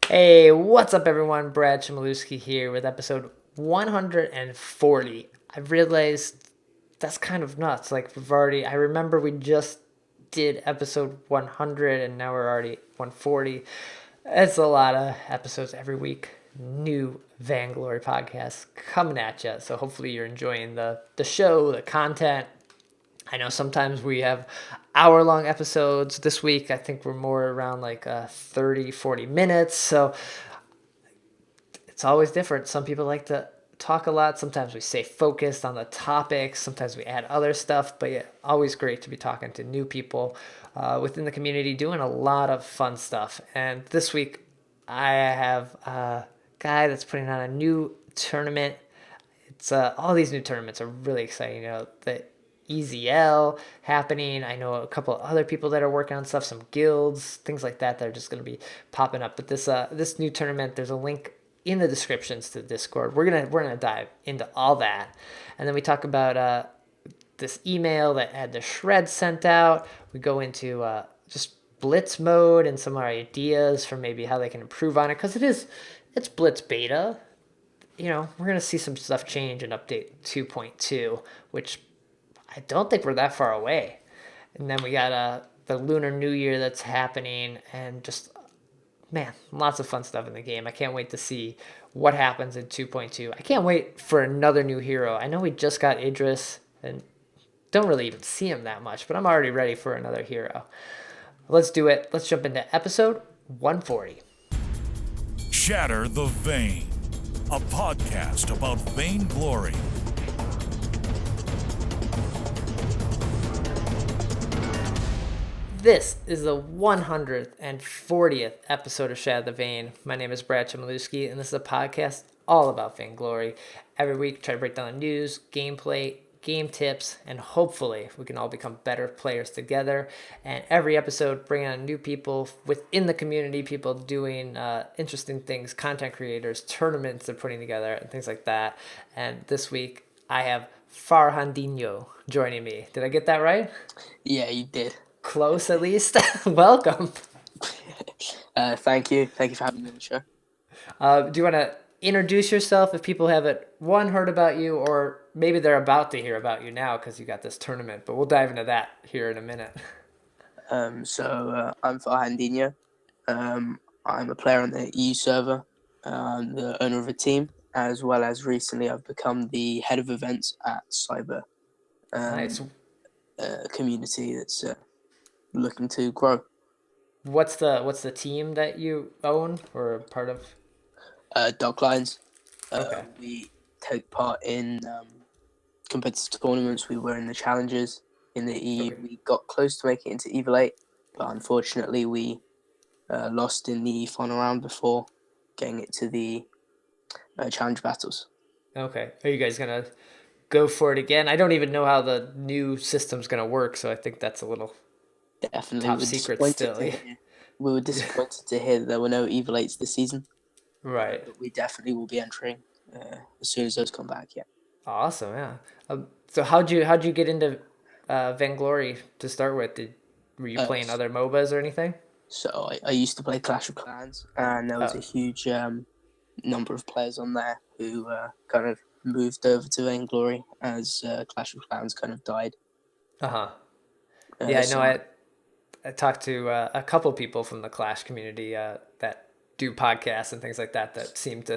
Hey, what's up, everyone? Brad Chmielewski here with episode 140. I realized that's kind of nuts. I remember we just did episode 100 and now we're already 140. It's a lot of episodes every week. New Vainglory podcast coming at you. So hopefully you're enjoying the show, the content. I know sometimes we have hour-long episodes. This week I think we're more around 30 40 minutes, so it's always different. Some people like to talk a lot. Sometimes we stay focused on the topics. Sometimes we add other stuff. But yeah, always great to be talking to new people within the community, doing a lot of fun stuff. And this week, I have a guy that's putting on a new tournament. It's all these new tournaments are really exciting. The EZL happening. I know a couple of other people that are working on stuff, some guilds, things like that are just going to be popping up. But this new tournament, there's a link in the descriptions to the Discord. We're gonna dive into all that, and then we talk about this email that had the shred sent out. We go into just Blitz mode and some ideas for maybe how they can improve on it, because it's Blitz Beta. We're gonna see some stuff change in update 2.2, which I don't think we're that far away. And then we got the Lunar New Year that's happening, and just man, lots of fun stuff in the game. I can't wait to see what happens in 2.2. I can't wait for another new hero. I know we just got Idris and don't really even see him that much, but I'm already ready for another hero. Let's do it. Let's jump into episode 140. Shatter the Vain, a podcast about vainglory. This is the 140th episode of Shatter the Vain. My name is Brad Chmielewski, and this is a podcast all about vainglory. Every week, try to break down the news, gameplay, game tips, and hopefully we can all become better players together. And every episode, bring on new people within the community, people doing interesting things, content creators, tournaments they're putting together, and things like that. And this week, I have Farhandinho joining me. Did I get that right? Yeah, you did. Close, at least. Welcome. Thank you. Thank you for having me on the show. Do you want to introduce yourself if people haven't, heard about you, or maybe they're about to hear about you now because you got this tournament, but we'll dive into that here in a minute. I'm Farhandinho. I'm a player on the EU server. I'm the owner of a team, as well as recently I've become the head of events at Cyber, Nice. a community that's looking to grow. What's the team that you own or are part of? Dark Lions. Okay. We take part in competitive tournaments. We were in the challenges in the EU. Okay. We got close to making it into Evil 8, but unfortunately we lost in the final round before getting it to the challenge battles. Okay. Are you guys gonna go for it again? I don't even know how the new system's gonna work, so I think that's a little Definitely, top secret still. We were disappointed to hear that there were no Evil 8s this season. Right. But we definitely will be entering as soon as those come back. Yeah. Awesome. Yeah. So how'd you get into Vainglory to start with? Were you playing other MOBAs or anything? So I used to play Clash of Clans, and there was a huge number of players on there who kind of moved over to Vainglory as Clash of Clans kind of died. Uh-huh. Yeah, I know. I talked to a couple people from the Clash community that do podcasts and things like that seem to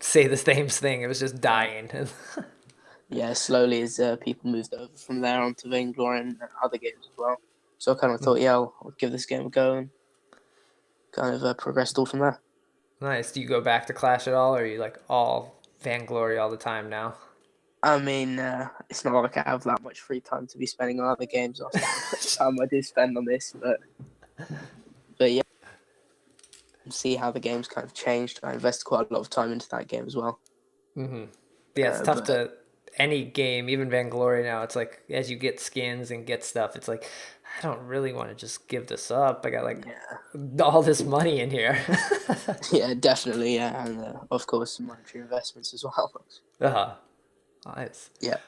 say the same thing. It was just dying. Yeah, slowly as people moved over from there onto Vainglory and other games as well. So I kind of thought, I'll give this game a go, and kind of progressed all from there. Nice. Do you go back to Clash at all, or are you like all Vainglory all the time now? I mean, it's not like I have that much free time to be spending on other games after how much time I do spend on this, but yeah, see how the game's kind of changed. I invested quite a lot of time into that game as well. Mm-hmm. Yeah, it's tough to any game, even Vainglory now. It's like as you get skins and get stuff, it's like I don't really want to just give this up. I got all this money in here. Yeah, definitely. Yeah, and of course monetary investments as well. Uh-huh. Nice. Yeah.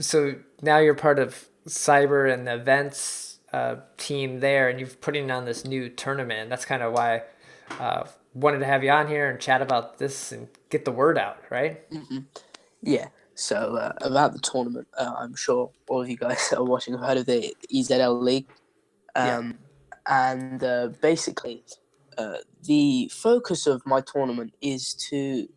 So now you're part of Cyber and the events team there, and you're putting on this new tournament. That's kind of why Wanted to have you on here and chat about this and get the word out, right? Yeah. So about the tournament, I'm sure all of you guys that are watching have heard of the EZL League. Yeah. And basically, the focus of my tournament is to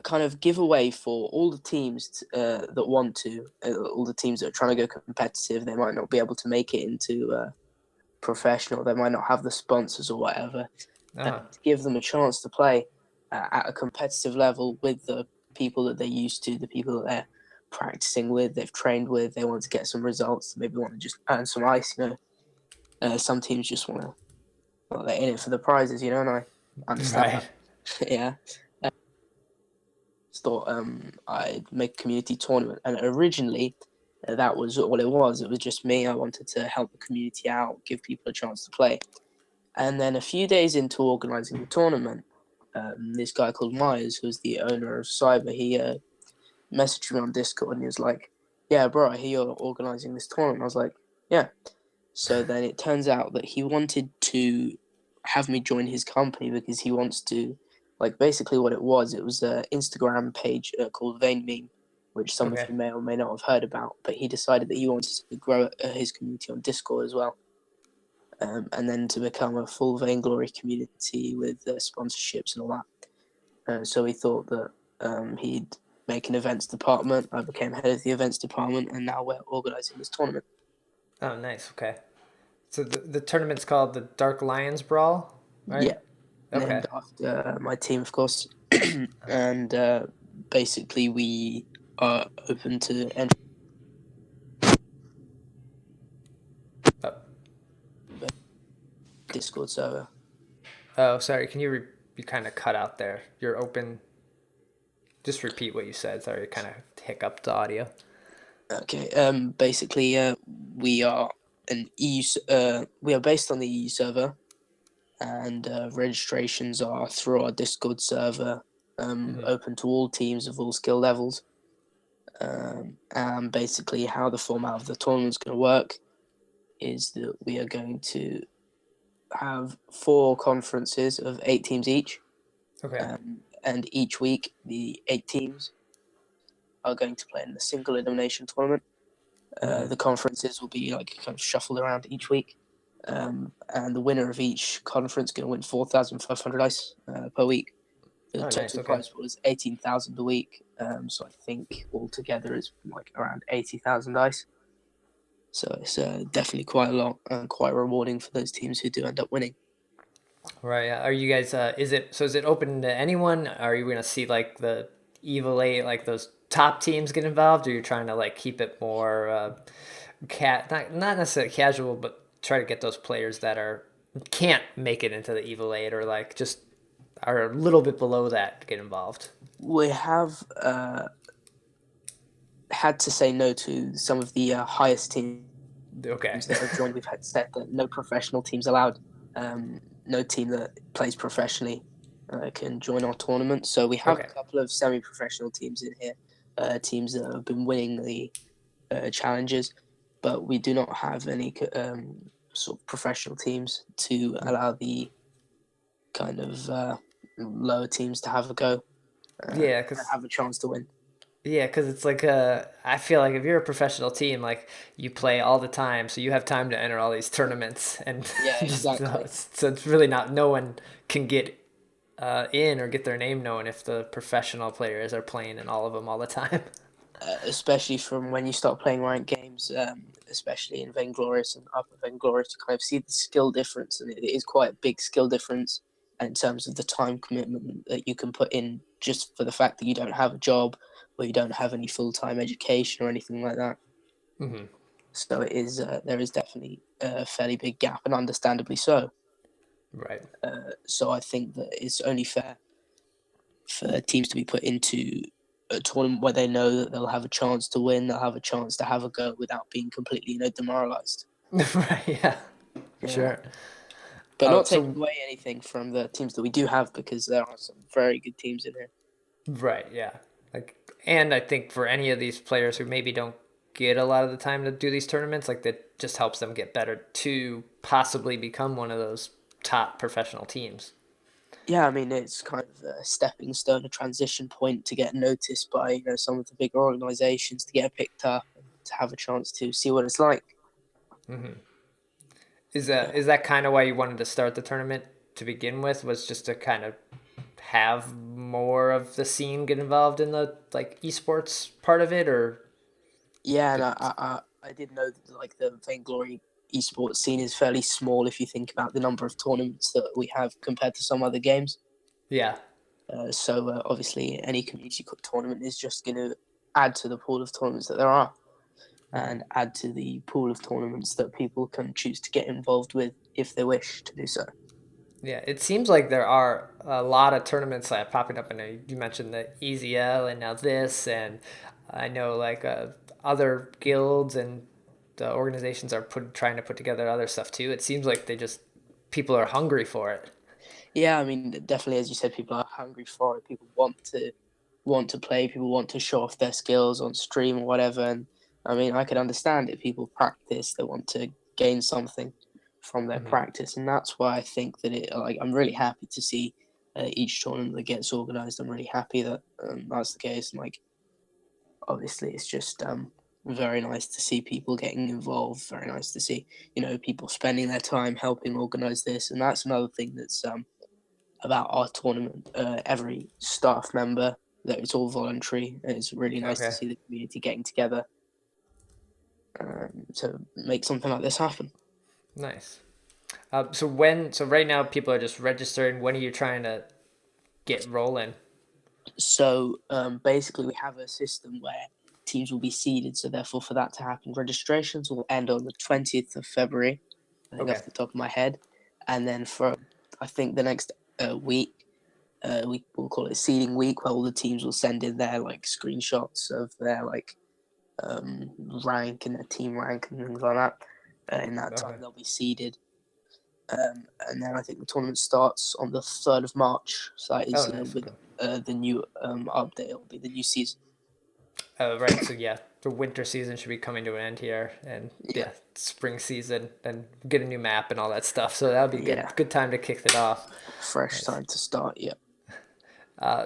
kind of give away for all the teams that want to, all the teams that are trying to go competitive. They might not be able to make it into professional. They might not have the sponsors or whatever. Uh-huh. To give them a chance to play at a competitive level with the people that they're used to, the people that they're practicing with, they've trained with. They want to get some results. Maybe want to just earn some ice. Some teams just want to. Well, they're in it for the prizes, and I understand Right. that. Yeah. Thought I'd make a community tournament, and originally that was all it was. It was just me. I wanted to help the community out, give people a chance to play. And then a few days into organizing the tournament, this guy called Myers, who's the owner of Cyber, he messaged me on Discord and he was like, "Yeah, bro, I hear you're organizing this tournament." I was like, "Yeah." So then it turns out that he wanted to have me join his company because he wants to, like, basically what it was an Instagram page called Vain Meme, which some of Okay. you may or may not have heard about. But he decided that he wanted to grow his community on Discord as well, and then to become a full Vainglory community with sponsorships and all that. So he thought that he'd make an events department. I became head of the events department, and now we're organizing this tournament. Oh, nice. Okay. So the tournament's called the Dark Lions Brawl, right? Yeah, Okay. named after my team, of course. And basically, we are open to entry. Oh, Discord server. oh sorry. Can you kind of cut out there? You're open. Just repeat what you said. Sorry, it kind of hiccuped the audio. Okay. Basically, we are an EU. We are based on the EU server, and registrations are through our Discord server, open to all teams of all skill levels. And basically, how the format of the tournament is going to work is that we are going to have 4 conferences of 8 teams each. Okay. And each week, the 8 teams are going to play in the single elimination tournament. The conferences will be like kind of shuffled around each week. And the winner of each conference is going to win 4,500 ice per week. The Oh, total nice. Okay. prize pool is 18,000 a week. So I think altogether is like around 80,000 ice. So it's definitely quite a lot and quite rewarding for those teams who do end up winning. Right. Are you guys? Is it open to anyone? Are you gonna see like the Evil Eight, like those top teams get involved, or you're trying to like keep it more not necessarily casual, but try to get those players that can't make it into the Evil Eight or like just are a little bit below that to get involved. We have had to say no to some of the highest teams Okay. that have joined. We've had said that no professional teams allowed. No team that plays professionally can join our tournament. So we have Okay. a couple of semi-professional teams in here, teams that have been winning the challenges, but we do not have any sort of professional teams to allow the kind of lower teams to have a go Yeah, and because have a chance to win. it's like I feel like if you're a professional team, like you play all the time, so you have time to enter all these tournaments, and Yeah, just exactly. so it's really not no one can get in or get their name known if the professional players are playing in all of them all the time. Especially from when you start playing ranked games, especially in Vainglorious and Upper Vainglorious, to kind of see the skill difference, and it is quite a big skill difference in terms of the time commitment that you can put in just for the fact that you don't have a job or you don't have any full-time education or anything like that. Mm-hmm. So it is there is definitely a fairly big gap, and understandably so. Right. So I think that it's only fair for teams to be put into a tournament where they know that they'll have a chance to win, they'll have a chance to have a go without being completely, demoralized. Right. Yeah. Yeah. Sure. But Oh, not taking so away anything from the teams that we do have, because there are some very good teams in here. right. Yeah. Like, and I think for any of these players who maybe don't get a lot of the time to do these tournaments, like that just helps them get better to possibly become one of those top professional teams. Yeah, I mean, it's kind of a stepping stone, a transition point to get noticed by, some of the bigger organizations, to get picked up and to have a chance to see what it's like. Yeah. Is that kind of why you wanted to start the tournament to begin with? Was just to kind of have more of the scene get involved in the like esports part of it, or Yeah, and I did know that like the Vainglory esports scene is fairly small if you think about the number of tournaments that we have compared to some other games. yeah, So obviously, any community tournament is just going to add to the pool of tournaments that there are, and add to the pool of tournaments that people can choose to get involved with if they wish to do so. yeah. It seems like there are a lot of tournaments popping up. I know you mentioned the EZL and now this, and I know like other guilds and the organizations are trying to put together other stuff too. It seems like people are hungry for it. Yeah, I mean, definitely, as you said, people are hungry for it. People want to play. People want to show off their skills on stream or whatever. And I mean, I could understand it. People practice. They want to gain something from their practice, and that's why I think that I'm really happy to see each tournament that gets organized. I'm really happy that that's the case. And like, obviously, it's just very nice to see people getting involved. Very nice to see people spending their time helping organize this, and that's another thing that's about our tournament. Every staff member, that it's all voluntary, and it's really nice to Okay, see the community getting together to make something like this happen. nice. So right now people are just registering. When are you trying to get rolling? So basically, we have a system where teams will be seeded. So therefore, for that to happen, registrations will end on the 20th of February. I think Okay. off the top of my head, and then for I think the next week, we will call it seeding week, where all the teams will send in their like screenshots of their like rank and their team rank and things like that. In that Okay. time, they'll be seeded. And then I think the tournament starts on the 3rd of March. So that Oh, is nice. with Okay. the new update. It'll be the new season. Right. So yeah, the winter season should be coming to an end here, and Yeah, yeah, spring season, and get a new map and all that stuff. So that'll be good. yeah. Good time to kick it off. Fresh Nice. time to start. Yeah,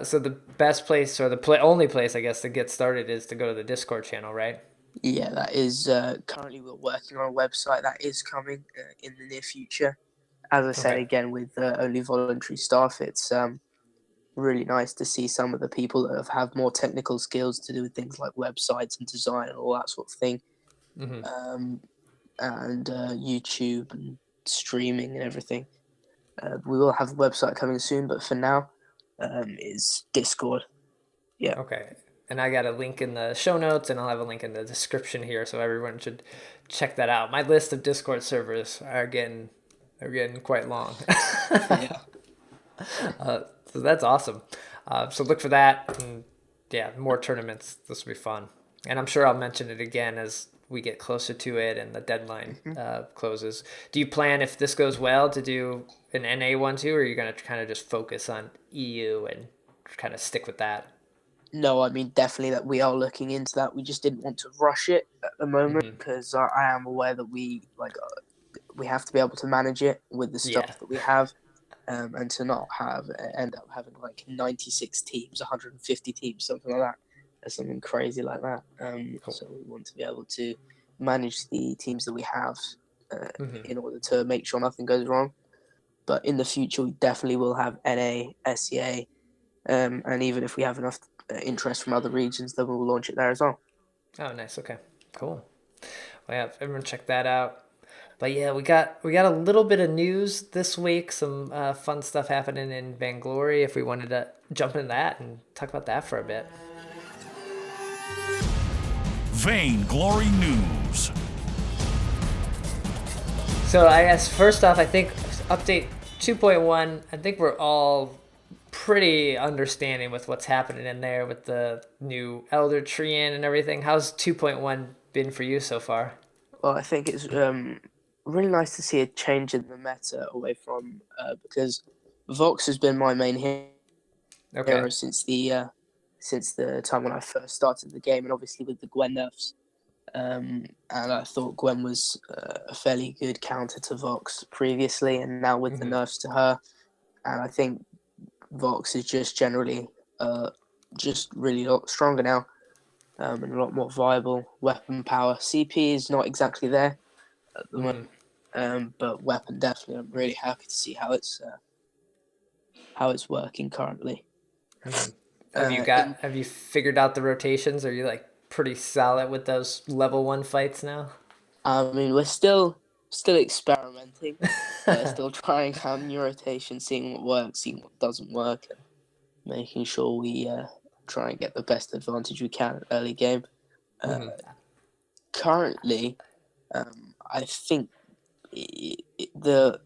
So the best place or only place I guess to get started is to go to the Discord channel, right? yeah. That is currently we're working on a website that is coming in the near future. As I said Okay. again, with only voluntary staff, it's really nice to see some of the people that have more technical skills to do with things like websites and design and all that sort of thing, um, and YouTube and streaming and everything. We will have a website coming soon, but for now, is Discord. Yeah, Okay. And I got a link in the show notes, and I'll have a link in the description here, so everyone should check that out. My list of Discord servers are getting quite long. yeah, So that's awesome. So look for that, and yeah, more tournaments. This will be fun, and I'm sure I'll mention it again as we get closer to it and the deadline closes. Do you plan, if this goes well, to do an NA one too, or are you gonna kind of just focus on EU and kind of stick with that? No, I mean definitely that we are looking into that. We just didn't want to rush it at the moment because I am aware that we have to be able to manage it with the Yeah. stuff that we have, and to not have end up having like 96 teams, 150 teams, something like that, or something crazy like that. Cool. So we want to be able to manage the teams that we have in order to make sure nothing goes wrong. But in the future, we definitely will have NA, SEA, and even if we have enough interest from other regions, then we'll launch it there as well. Oh, nice. Okay. Cool. Well, yeah, everyone check that out. But yeah, we got a little bit of news this week. Some fun stuff happening in Vainglory. If we wanted to jump into that and talk about that for a bit. Vainglory News. So I guess first off, I think update 2.1. I think we're all pretty understanding with what's happening in there with the new Elder Tree in and everything. How's 2.1 been for you so far? Well, I think it's really nice to see a change in the meta away from because Vox has been my main Okay. hero since the time when I first started the game, and obviously with the Gwen nerfs. And I thought Gwen was a fairly good counter to Vox previously, and now with the nerfs to her, and I think Vox is just generally just really a lot stronger now, and a lot more viable weapon power. CP is not exactly there at the moment, but weapon definitely. I'm really happy to see how it's working currently. Have you figured out the rotations? Are you like pretty solid with those level 1 fights now? I mean, we're still experimenting, still trying out new rotations, seeing what works, seeing what doesn't work, and making sure we try and get the best advantage we can at early game. Currently, I think the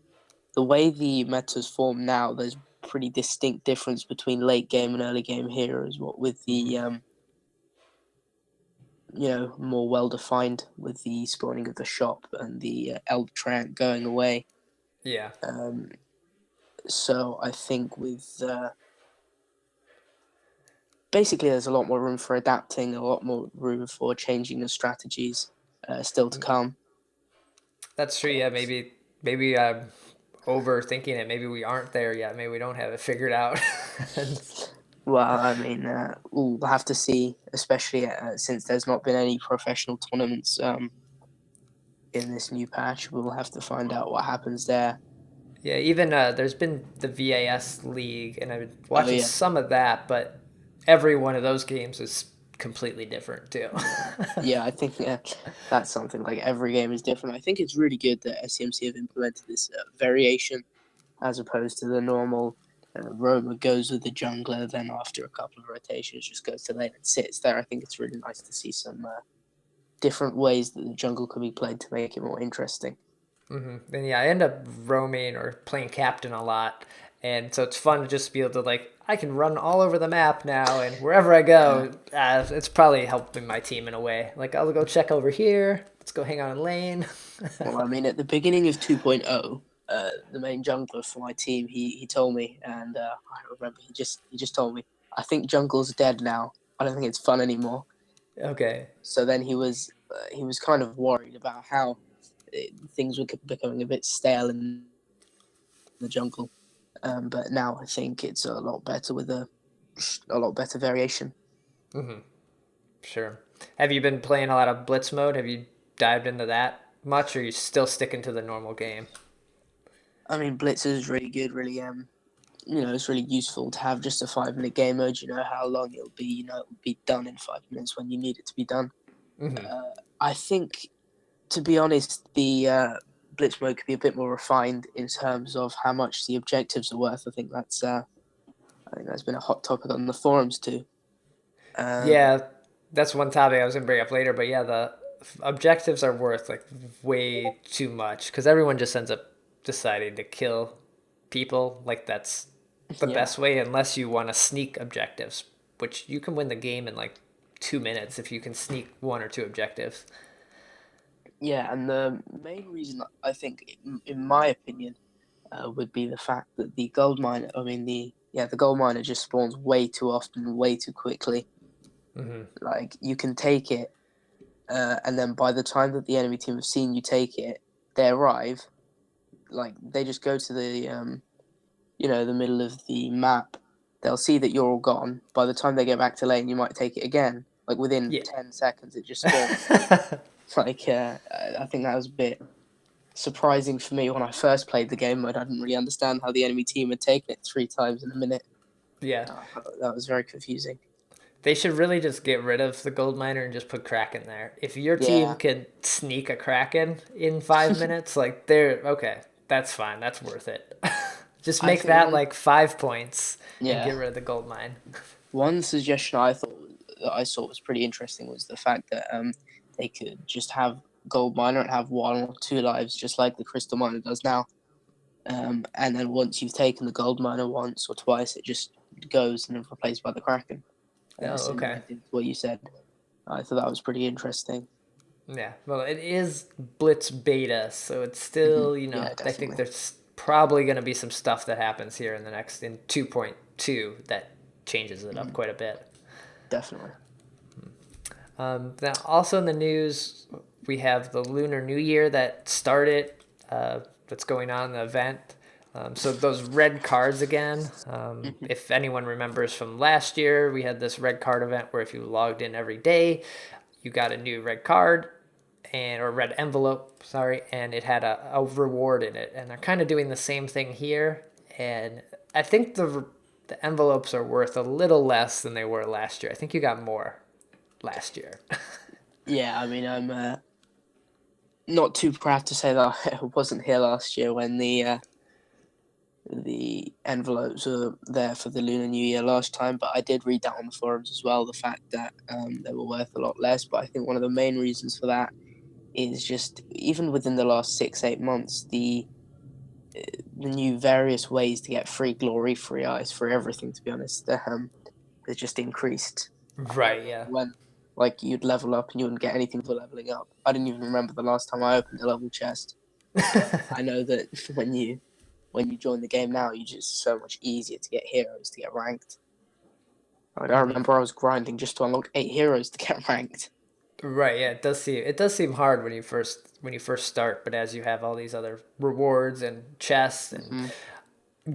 way the meta's formed now, there's pretty distinct difference between late game and early game heroes. What with the more well defined with the spawning of the shop and the Elder Trant going away. Yeah. So I think with basically there's a lot more room for adapting, a lot more room for changing the strategies still to come. That's true. Yeah, maybe I'm overthinking it. Maybe we aren't there yet. Maybe we don't have it figured out. Well, I mean, we'll have to see, especially since there's not been any professional tournaments in this new patch. We'll have to find out what happens there. Yeah, even there's been the VAS League, and I've been watching yeah. some of that, but every one of those games is completely different too. Yeah, I think that's something like every game is different. I think it's really good that SCMC have implemented this variation as opposed to the normal Roma goes with the jungler, then after a couple of rotations just goes to lane and sits there. I think it's really nice to see some different ways that the jungle can be played to make it more interesting. And yeah, I end up roaming or playing captain a lot, and so it's fun to just be able to like I can run all over the map now, and wherever I go, it's probably helping my team in a way. Like I'll go check over here. Let's go hang out in lane. Well, I mean, at the beginning of 2.0, the main jungler for my team, he told me, and I remember he just told me, I think jungle's dead now. I don't think it's fun anymore. Okay. So then he was kind of worried about how things were becoming a bit stale in the jungle. But now I think it's a lot better with a lot better variation. Sure. Have you been playing a lot of Blitz mode? Have you dived into that much, or are you still sticking to the normal game? I mean, Blitz is really good, really it's really useful to have just a 5-minute game mode. You know how long it'll be. It'll be done in 5 minutes when you need it to be done. I think, to be honest, the Blitz mode could be a bit more refined in terms of how much the objectives are worth. I think that's been a hot topic on the forums too. Yeah, that's one topic I was gonna bring up later. But yeah, the objectives are worth like way too much because everyone just ends up deciding to kill people. Like that's the best way, unless you want to sneak objectives, which you can win the game in like 2 minutes if you can sneak one or two objectives. Yeah, and the main reason I think, in my opinion, would be the fact that the gold miner. I mean, the gold miner just spawns way too often, way too quickly. Like you can take it, and then by the time that the enemy team have seen you take it, they arrive. Like they just go to the the middle of the map. They'll see that you're all gone. By the time they get back to lane, you might take it again. Like within 10 seconds, it just spawns. Like, I think that was a bit surprising for me when I first played the game mode. I didn't really understand how the enemy team had taken it 3 times in a minute. Yeah. That was very confusing. They should really just get rid of the gold miner and just put Kraken there. If your team can sneak a Kraken in 5 minutes, like okay, that's fine. That's worth it. Just make that like 5 points and get rid of the gold mine. One suggestion I saw was pretty interesting was the fact that they could just have gold miner and have 1 or 2 lives, just like the crystal miner does now. And then once you've taken the gold miner once or twice, it just goes and is replaced by the Kraken. Okay. What you said, I thought that was pretty interesting. Yeah, well, it is Blitz Beta, so it's still, I think there's probably going to be some stuff that happens here in 2.2 that changes it up quite a bit. Definitely. Now, also in the news, we have the Lunar New Year that started, that's going on, the event. So those red cards again, if anyone remembers from last year, we had this red card event where if you logged in every day, you got a new red card or red envelope, sorry, and it had a reward in it. And they're kind of doing the same thing here. And I think the envelopes are worth a little less than they were last year. I think you got more last year. Yeah, I mean, I'm not too proud to say that I wasn't here last year when the envelopes were there for the Lunar New Year last time, but I did read that on the forums as well, the fact that they were worth a lot less. But I think one of the main reasons for that is just, even within the last 6-8 months, the new various ways to get free glory, free ice, free everything, to be honest, has just increased. Right, yeah. When, like, you'd level up and you wouldn't get anything for leveling up. I didn't even remember the last time I opened a level chest. I know that when you join the game now, you're just so much easier to get heroes, to get ranked. Like, I remember I was grinding just to unlock 8 heroes to get ranked. Right, yeah, it does seem hard when you first start, but as you have all these other rewards and chests and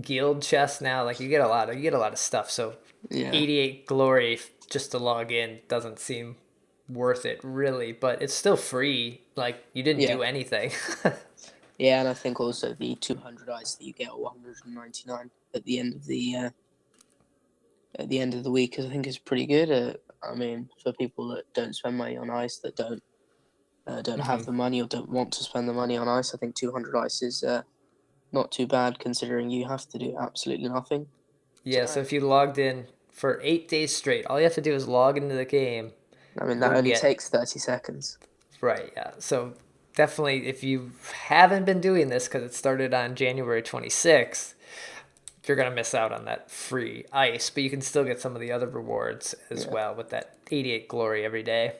guild chests now, like you get a lot of stuff. So Yeah. 88 glory just to log in doesn't seem worth it really, but it's still free. Like you didn't do anything. Yeah, and I think also the 200 ice that you get, or 199 at the end of the week, I think is pretty good. I mean, for people that don't spend money on ice, that don't have the money or don't want to spend the money on ice, I think 200 ice is not too bad considering you have to do absolutely nothing. Yeah, so if you logged in for 8 days straight, all you have to do is log into the game. I mean, that only takes 30 seconds. Right, yeah. So definitely, if you haven't been doing this because it started on January 26th, you're going to miss out on that free ice, but you can still get some of the other rewards as well with that 88 glory every day.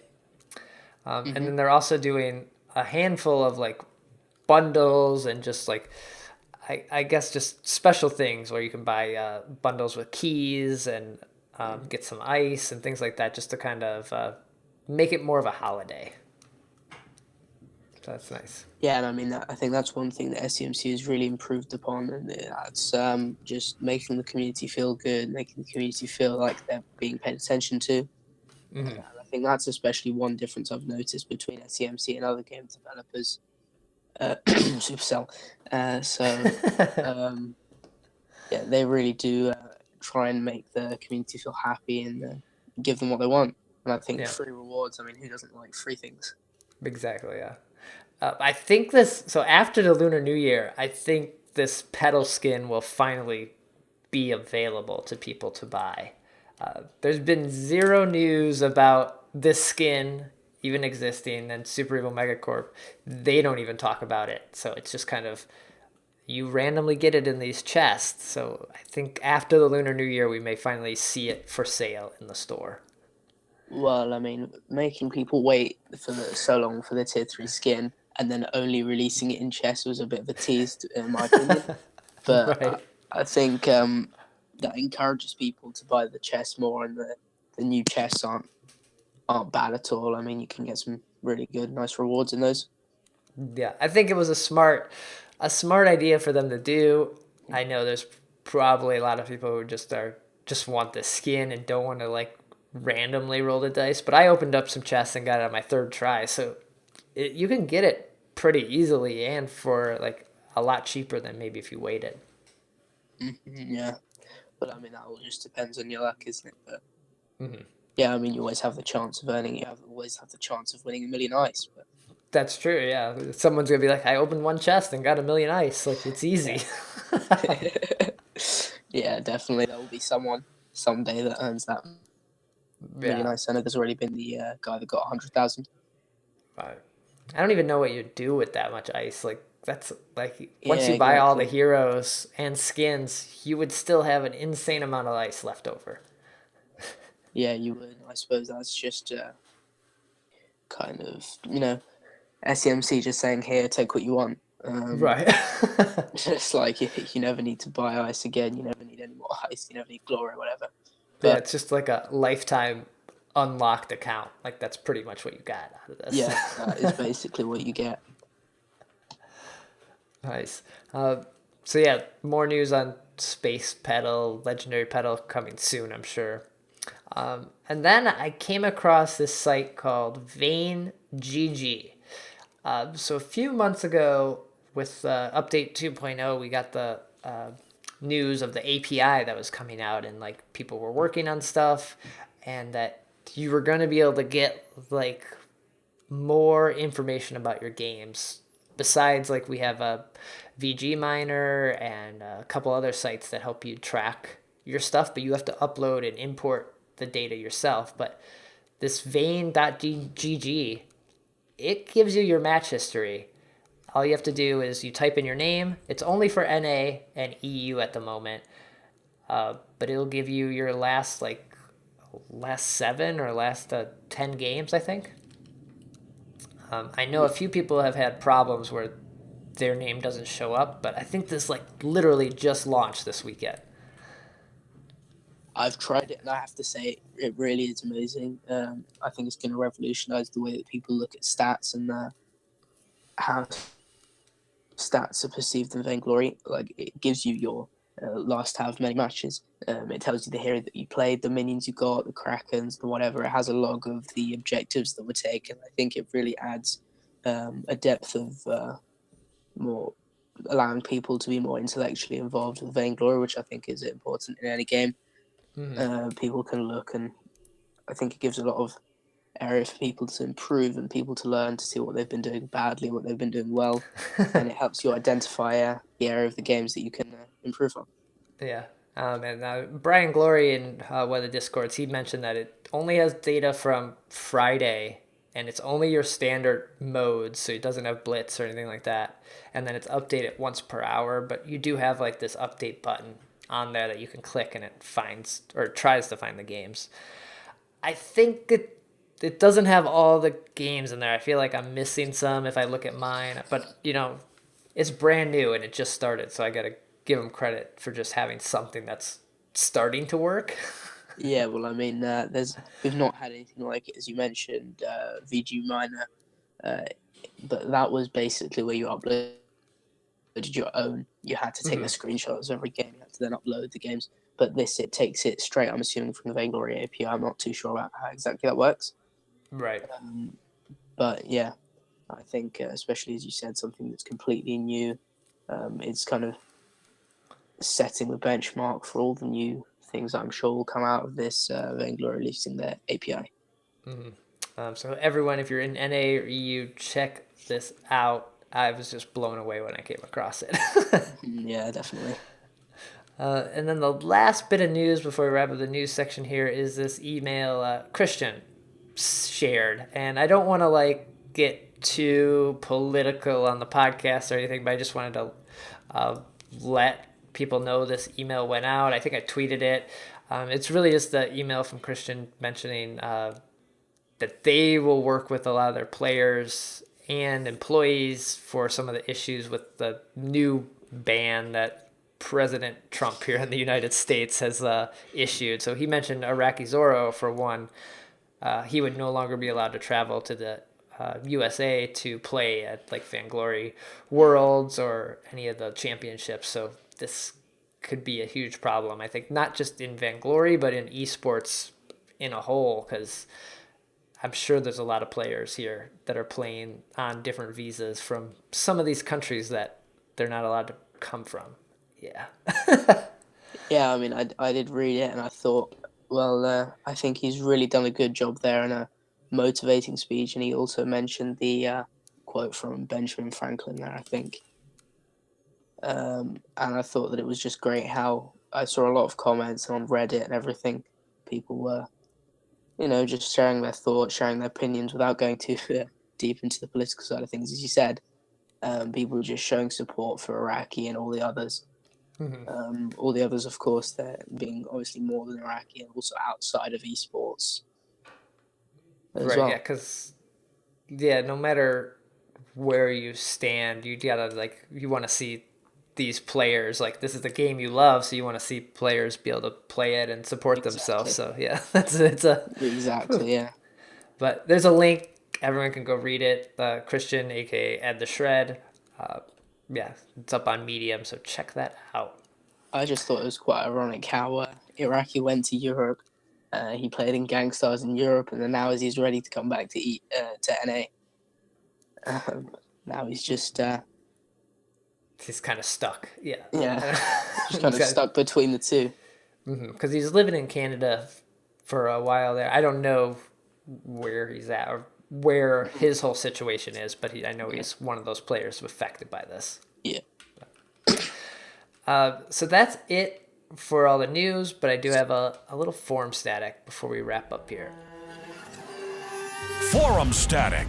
And then they're also doing a handful of like bundles and just like, I guess just special things where you can buy bundles with keys and get some ice and things like that just to kind of make it more of a holiday. So that's nice. Yeah, and I mean, I think that's one thing that SCMC has really improved upon, and that's just making the community feel good, making the community feel like they're being paid attention to. And I think that's especially one difference I've noticed between SCMC and other game developers, Supercell. Yeah, they really do try and make the community feel happy and give them what they want. And I think free rewards, I mean, who doesn't like free things? Exactly, yeah. I think so after the Lunar New Year, I think this pedal skin will finally be available to people to buy. There's been zero news about this skin even existing, and Super Evil Megacorp, they don't even talk about it. So it's just kind of, you randomly get it in these chests. So I think after the Lunar New Year, we may finally see it for sale in the store. Well, I mean, making people wait so long for the tier 3 skin and then only releasing it in chests was a bit of a tease, in my opinion. But right. I think that encourages people to buy the chests more, and the new chests aren't bad at all. I mean, you can get some really good, nice rewards in those. Yeah, I think it was a smart idea for them to do. I know there's probably a lot of people who just want the skin and don't want to like randomly roll the dice, but I opened up some chests and got it on my third try, so you can get it pretty easily and for like a lot cheaper than maybe if you waited. Yeah, but I mean, that all just depends on your luck, isn't it? But yeah, I mean, you always have the chance of earning it. You always have the chance of winning 1 million ice. But that's true, yeah. Someone's gonna be like, I opened one chest and got 1 million ice. Like, it's easy. Yeah, definitely. There will be someone someday that earns that million ice. I know there's already been the guy that got 100,000. Right. I don't even know what you do with that much ice. Like, that's like, once you Yeah, buy all the exactly. heroes and skins, you would still have an insane amount of ice left over. Yeah, you would. I suppose that's just kind of, SCMC just saying, here, take what you want. Right. Just like you never need to buy ice again. You never need any more ice. You never need glory or whatever. Yeah, it's just like a lifetime unlocked account. Like, that's pretty much what you got out of this. Yeah, that is basically what you get. Nice. So yeah, more news on Space Pedal, Legendary Pedal coming soon, I'm sure. And then I came across this site called Vain GG. So a few months ago, with update 2.0, we got the news of the API that was coming out, and like people were working on stuff, and that you were going to be able to get like more information about your games. Besides, like we have a VG miner and a couple other sites that help you track your stuff, but you have to upload and import the data yourself. But this Vain.gg, it gives you your match history. All you have to do is you type in your name. It's only for NA and EU at the moment, but it'll give you your last 7 or last 10 games, I think. I know a few people have had problems where their name doesn't show up, but I think this like literally just launched this weekend. I've tried it, and I have to say it really is amazing. I think it's going to revolutionize the way that people look at stats and how stats are perceived in Vainglory. Like, it gives you your last however many matches. It tells you the hero that you played, the minions you got, the Krakens, the whatever. It has a log of the objectives that were taken. I think it really adds a depth of more allowing people to be more intellectually involved with Vainglory, which I think is important in any game. People can look, and I think it gives a lot of area for people to improve and people to learn to see what they've been doing badly, what they've been doing well, and it helps you identify the area of the games that you can improve on. Yeah. And Brian Glory in one of the Discords, he mentioned that it only has data from Friday, and it's only your standard modes, so it doesn't have Blitz or anything like that. And then it's updated once per hour, but you do have like this update button on there that you can click, and it finds or tries to find the games. I think it doesn't have all the games in there. I feel like I'm missing some if I look at mine, but it's brand new and it just started, so I got to give them credit for just having something that's starting to work. Yeah, well, I mean, we've not had anything like it, as you mentioned, VG Miner, but that was basically where you uploaded your own. You had to take the screenshots of every game. You had to then upload the games. But it takes it straight, I'm assuming, from the Vainglory API. I'm not too sure about how exactly that works. Right. But yeah, I think, especially as you said, something that's completely new. It's kind of setting the benchmark for all the new things that I'm sure will come out of this Vainglory releasing their API. So everyone, if you're in NA or EU, check this out. I was just blown away when I came across it. Yeah, definitely. And then the last bit of news before we wrap up the news section here is this email Christian shared. And I don't want to get too political on the podcast or anything, but I just wanted to let people know this email went out. I think I tweeted it. It's really just the email from Christian mentioning that they will work with a lot of their players and employees for some of the issues with the new ban that President Trump here in the United States has issued. So he mentioned Iraqi Zorro, for one. He would no longer be allowed to travel to the USA to play at like Vainglory Worlds or any of the championships. So this could be a huge problem, I think, not just in Vainglory, but in esports in a whole, because I'm sure there's a lot of players here that are playing on different visas from some of these countries that they're not allowed to come from. Yeah. Yeah, I mean, I did read it, and I thought, well, I think he's really done a good job there and a motivating speech. And he also mentioned the quote from Benjamin Franklin there, I think. And I thought that it was just great how I saw a lot of comments on Reddit and everything. People were, just sharing their thoughts, sharing their opinions without going too deep into the political side of things, as you said. People were just showing support for Iraqi and all the others. All the others, of course, they're being obviously more than Iraqi and also outside of esports as Right, well. yeah, because, no matter where you stand, you gotta, you want to see these players, this is the game you love, so you want to see players be able to play it and support themselves. So, yeah, Exactly, yeah. But there's a link. Everyone can go read it. Christian, a.k.a. Ed the Shred, Yeah, it's up on Medium, so check that out. I just thought it was quite ironic how Iraqi went to Europe. He played in Gangstar's in Europe, and then now as he's ready to come back to NA, now he's just He's kind of stuck. Yeah. yeah, just kind of stuck between the two. Because he's living in Canada for a while there. I don't know where he's at or where his whole situation is, but I know he's one of those players affected by this. Yeah. So that's it for all the news, but I do have a little forum static before we wrap up here. Forum static.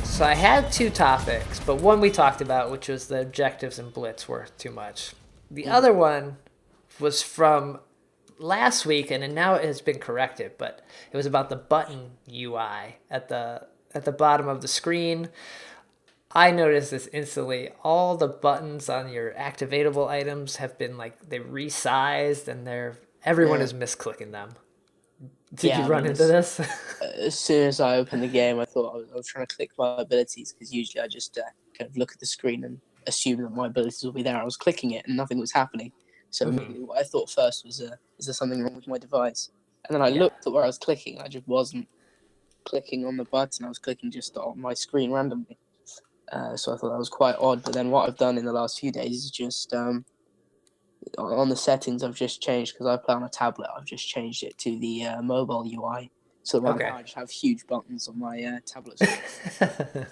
So I had two topics, but one we talked about, which was the objectives in Blitz were too much. The other one was from last week, and now it has been corrected, but it was about the button UI at the bottom of the screen. I noticed this instantly. All the buttons on your activatable items have been they resized, and everyone is misclicking them. Did you run into this? As soon as I opened the game, I thought I was trying to click my abilities, because usually I just kind of look at the screen and assume that my abilities will be there. I was clicking it and nothing was happening. So what I thought first was, is there something wrong with my device? And then I looked at where I was clicking. I just wasn't clicking on the button. I was clicking just on my screen randomly. So I thought that was quite odd. But then what I've done in the last few days is just on the settings, I've just changed, because I play on a tablet. I've just changed it to the mobile UI. So right now I just have huge buttons on my tablet screen.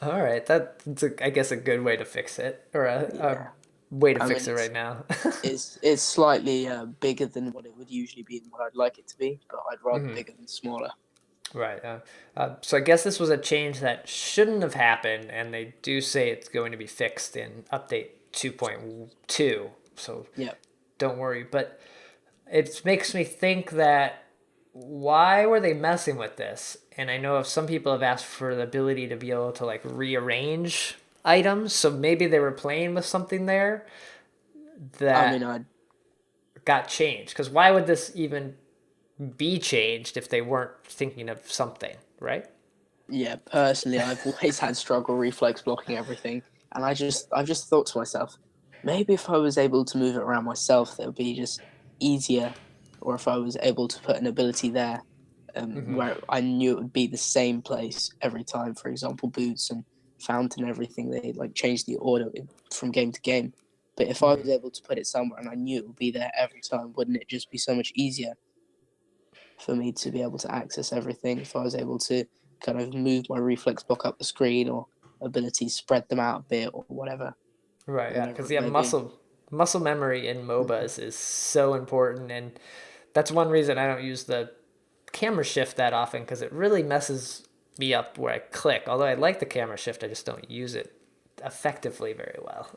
All right, that's I guess a good way to fix it, or a way to fix it right now. it's slightly bigger than what it would usually be and what I'd like it to be, but I'd rather bigger than smaller. Right. So I guess this was a change that shouldn't have happened, and they do say it's going to be fixed in update 2.2. So don't worry. But it makes me think that why were they messing with this? And I know some people have asked for the ability to be able to rearrange items. So maybe they were playing with something there that got changed. Because why would this even be changed if they weren't thinking of something, right? Yeah, personally, I've always had struggle reflex blocking everything, and I've just thought to myself, maybe if I was able to move it around myself, that would be just easier, or if I was able to put an ability there, where I knew it would be the same place every time. For example, boots and fountain, everything, they change the order from game to game. But if I was able to put it somewhere and I knew it would be there every time, wouldn't it just be so much easier for me to be able to access everything if I was able to kind of move my reflex block up the screen, or abilities spread them out a bit, or whatever. Right, yeah, because muscle memory in MOBAs is so important, and that's one reason I don't use the camera shift that often, because it really messes me up where I click. Although I like the camera shift, I just don't use it effectively very well.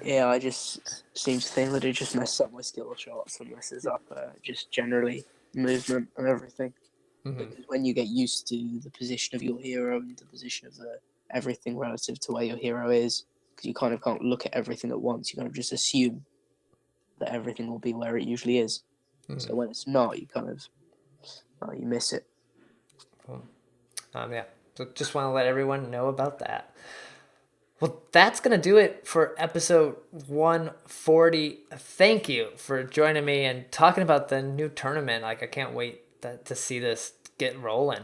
Yeah, I just seem to think that it just messes up my skill shots and messes up just generally movement and everything. Because when you get used to the position of your hero and the position of everything relative to where your hero is, because you kind of can't look at everything at once, you kind of just assume that everything will be where it usually is. So when it's not, you kind of you miss it. Yeah, so just want to let everyone know about that. Well, that's going to do it for episode 140. Thank you for joining me and talking about the new tournament. I can't wait to see this get rolling.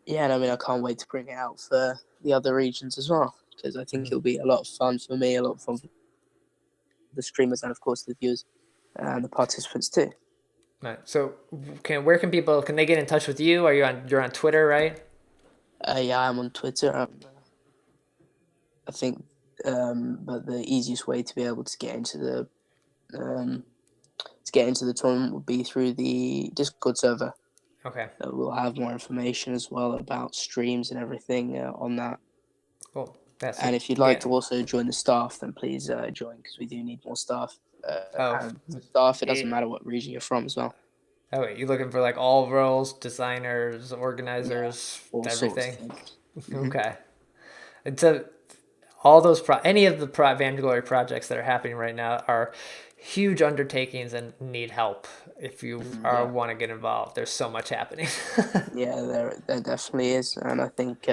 Yeah, and I can't wait to bring it out for the other regions as well, because I think it'll be a lot of fun for me, a lot of fun for the streamers, and of course the viewers and the participants too. Right. So, where can people they get in touch with you? You're on Twitter, right? Yeah, I'm on Twitter. I think, but the easiest way to be able to get into the tournament would be through the Discord server. Okay. We'll have more information as well about streams and everything on that. Cool. And if you'd like to also join the staff, then please join, because we do need more staff. And staff, it doesn't matter what region you're from as well. Oh, wait, you looking for all roles, designers, organizers, everything? Okay. all those any of the Vainglory projects that are happening right now are huge undertakings and need help if you want to get involved. There's so much happening. Yeah, there definitely is, and I think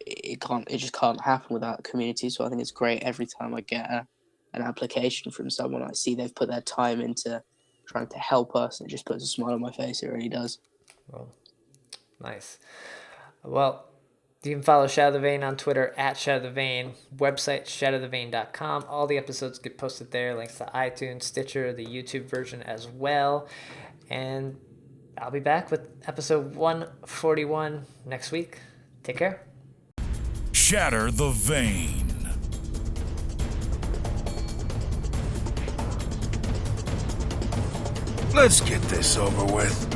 it just can't happen without a community. So I think it's great every time I get an application from someone, I see they've put their time into trying to help us, and it just puts a smile on my face. It really does. Well, nice. Well, you can follow Shatter the Vain on Twitter at Shatter the Vain, website shatterthevain.com. All the episodes get posted there, links to iTunes, Stitcher, the YouTube version as well. And I'll be back with episode 141 next week. Take care. Shatter the Vain. Let's get this over with.